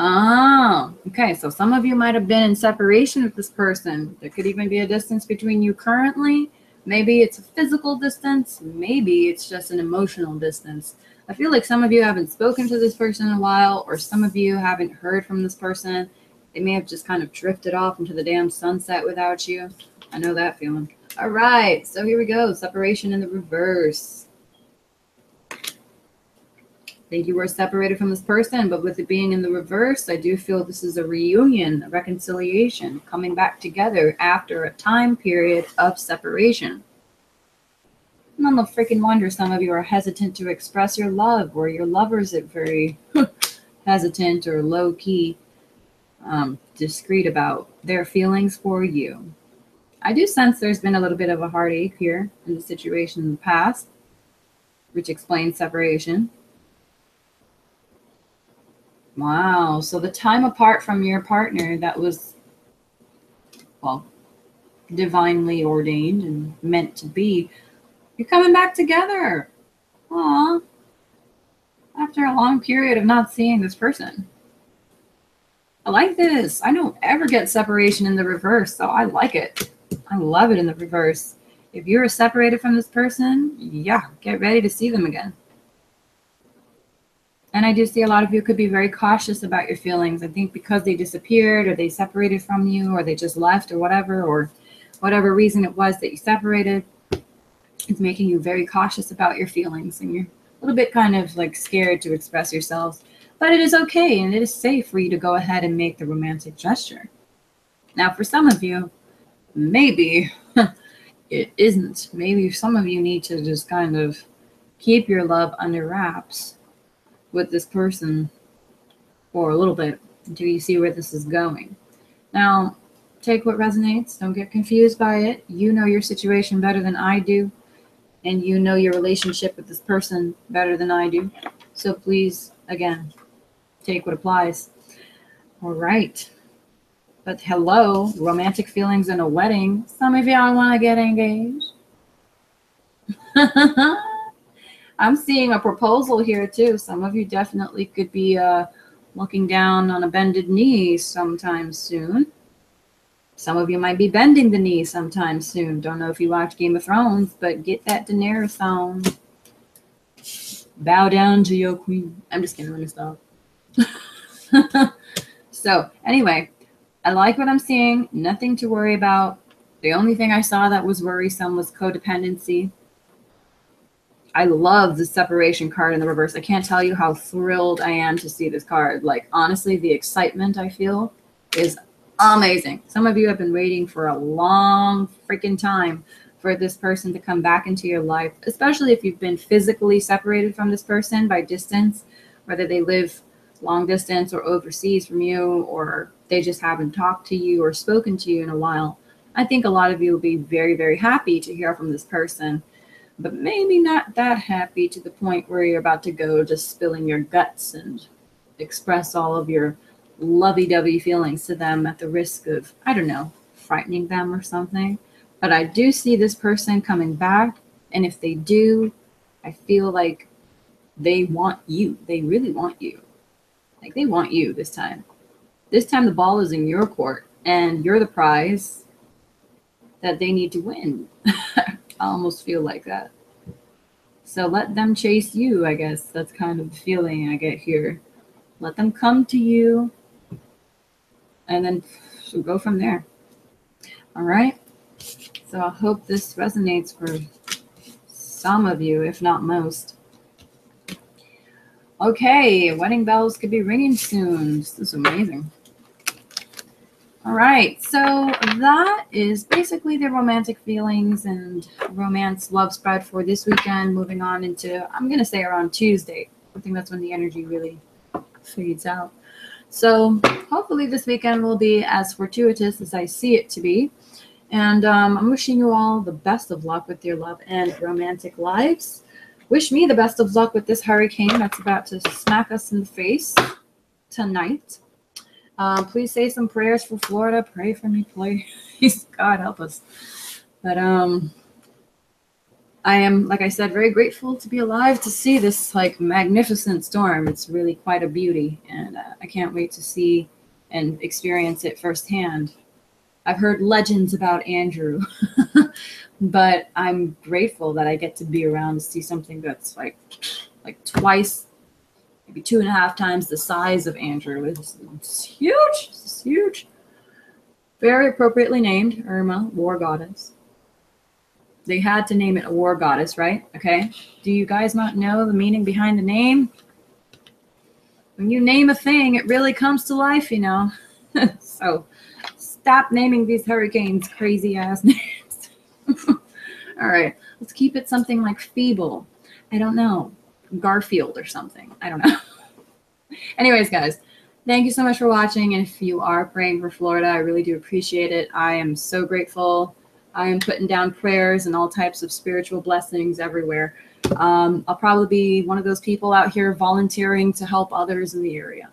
Oh, okay. So some of you might have been in separation with this person. There could even be a distance between you currently. Maybe it's a physical distance. Maybe it's just an emotional distance. I feel like some of you haven't spoken to this person in a while, or some of you haven't heard from this person. They may have just kind of drifted off into the damn sunset without you. I know that feeling. All right. So here we go. Separation in the reverse. I think you were separated from this person, but with it being in the reverse, I do feel this is a reunion, a reconciliation, coming back together after a time period of separation. And no freaking wonder some of you are hesitant to express your love, or your lovers are very hesitant or low-key, discreet about their feelings for you. I do sense there's been a little bit of a heartache here in the situation in the past, which explains separation. Wow. So the time apart from your partner that was, well, divinely ordained and meant to be, you're coming back together. Aw. After a long period of not seeing this person. I like this. I don't ever get separation in the reverse, so I like it. I love it in the reverse. If you're separated from this person, yeah, get ready to see them again. And I do see a lot of you could be very cautious about your feelings. I think because they disappeared, or they separated from you, or they just left, or whatever reason it was that you separated, it's making you very cautious about your feelings. And you're a little bit kind of like scared to express yourselves. But it is okay, and it is safe for you to go ahead and make the romantic gesture. Now, for some of you, maybe it isn't. Maybe some of you need to just kind of keep your love under wraps with this person for a little bit until you see where this is going. Now, take what resonates. Don't get confused by it. You know your situation better than I do, and you know your relationship with this person better than I do. So please, again, take what applies. All right. But hello, romantic feelings in a wedding. Some of y'all want to get engaged. I'm seeing a proposal here too. Some of you definitely could be looking down on a bended knee sometime soon. Some of you might be bending the knee sometime soon. Don't know if you watch Game of Thrones, but get that Daenerys on. Bow down to your queen. I'm just kidding. Let me stop. So anyway, I like what I'm seeing. Nothing to worry about. The only thing I saw that was worrisome was codependency. I love the separation card in the reverse. I can't tell you how thrilled I am to see this card. Like, honestly, the excitement I feel is Amazing. Some of you have been waiting for a long freaking time for this person to come back into your life, especially if you've been physically separated from this person by distance, whether they live long distance or overseas from you, or they just haven't talked to you or spoken to you in a while. I think a lot of you will be very, very happy to hear from this person, but maybe not that happy to the point where you're about to go just spilling your guts and express all of your lovey-dovey feelings to them at the risk of, I don't know, frightening them or something. But I do see this person coming back, and if they do, I feel like they want you. They really want you. Like, they want you this time. This time the ball is in your court, and you're the prize that they need to win. I almost feel like that. So let them chase you, I guess. That's kind of the feeling I get here. Let them come to you, and then we'll go from there. All right? So I hope this resonates for some of you, if not most. Okay, wedding bells could be ringing soon. This is amazing. All right, so that is basically the romantic feelings and romance love spread for this weekend. Moving on into, I'm going to say around Tuesday. I think that's when the energy really fades out. So hopefully this weekend will be as fortuitous as I see it to be. And I'm wishing you all the best of luck with your love and romantic lives. Wish me the best of luck with this hurricane that's about to smack us in the face tonight. Please say some prayers for Florida. Pray for me, please. God help us. But I am, like I said, very grateful to be alive to see this like magnificent storm. It's really quite a beauty, and I can't wait to see and experience it firsthand. I've heard legends about Andrew, but I'm grateful that I get to be around to see something that's like twice, maybe 2.5 times the size of Andrew. It's huge. It's huge. Very appropriately named, Irma, war goddess. They had to name it a war goddess, right? Okay. Do you guys not know the meaning behind the name? When you name a thing, it really comes to life, you know. So stop naming these hurricanes crazy ass names. All right. Let's keep it something like Feeble. I don't know. Garfield or something. I don't know. Anyways, guys, thank you so much for watching. And if you are praying for Florida, I really do appreciate it. I am so grateful. I am putting down prayers and all types of spiritual blessings everywhere. I'll probably be one of those people out here volunteering to help others in the area.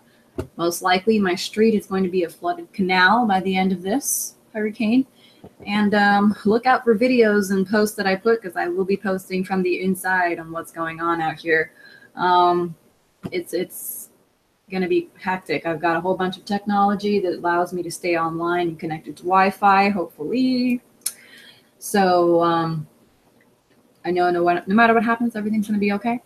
Most likely my street is going to be a flooded canal by the end of this hurricane. And look out for videos and posts that I put, because I will be posting from the inside on what's going on out here. It's going to be hectic. I've got a whole bunch of technology that allows me to stay online and connected to Wi-Fi, hopefully. So I know no matter what happens, everything's going to be okay.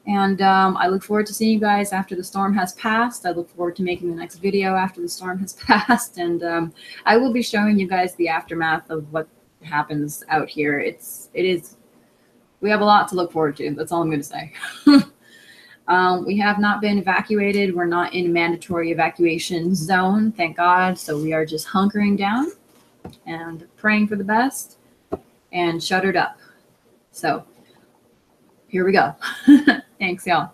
And I look forward to seeing you guys after the storm has passed. I look forward to making the next video after the storm has passed. And I will be showing you guys the aftermath of what happens out here. We have a lot to look forward to. That's all I'm going to say. We have not been evacuated. We're not in a mandatory evacuation zone, thank God. So we are just hunkering down and praying for the best and shuttered up. So here we go. Thanks, y'all.